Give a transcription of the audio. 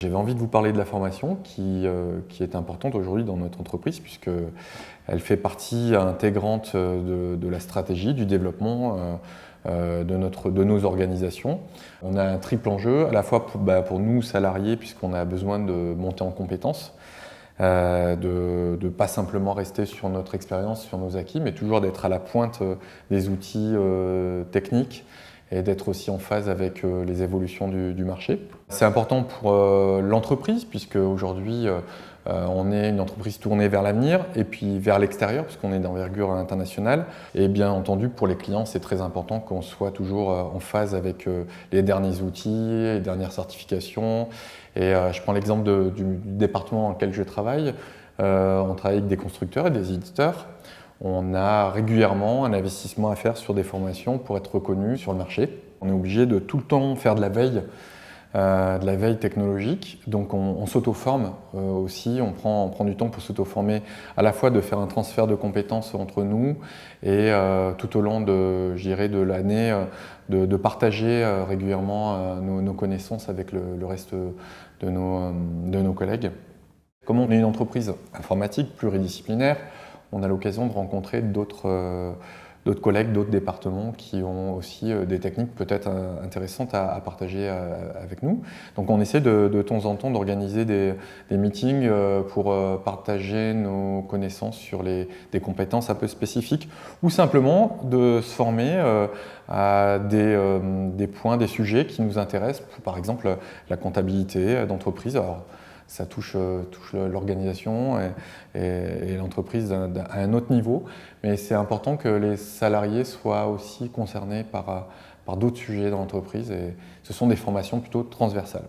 J'avais envie de vous parler de la formation qui est importante aujourd'hui dans notre entreprise puisqu'elle fait partie intégrante de la stratégie, du développement de nos organisations. On a un triple enjeu, à la fois pour nous salariés puisqu'on a besoin de monter en compétences, de ne pas simplement rester sur notre expérience, sur nos acquis, mais toujours d'être à la pointe des outils techniques et d'être aussi en phase avec les évolutions du marché. C'est important pour l'entreprise, puisque aujourd'hui on est une entreprise tournée vers l'avenir et puis vers l'extérieur, puisqu'on est d'envergure internationale. Et bien entendu, pour les clients, c'est très important qu'on soit toujours en phase avec les derniers outils, les dernières certifications. Et je prends l'exemple du département dans lequel je travaille. On travaille avec des constructeurs et des éditeurs. On a régulièrement un investissement à faire sur des formations pour être reconnu sur le marché. On est obligé de tout le temps faire de la veille technologique. Donc on s'auto-forme aussi, on prend du temps pour s'auto-former, à la fois de faire un transfert de compétences entre nous et tout au long de l'année, de partager régulièrement nos connaissances avec le reste de nos collègues. Comme on est une entreprise informatique pluridisciplinaire, on a l'occasion de rencontrer d'autres collègues, d'autres départements qui ont aussi des techniques peut-être intéressantes à partager avec nous. Donc on essaie de temps en temps d'organiser des meetings pour partager nos connaissances sur des compétences un peu spécifiques ou simplement de se former à des points, des sujets qui nous intéressent, par exemple la comptabilité d'entreprise. Alors, ça touche l'organisation et l'entreprise à un autre niveau, mais c'est important que les salariés soient aussi concernés par d'autres sujets dans l'entreprise et ce sont des formations plutôt transversales.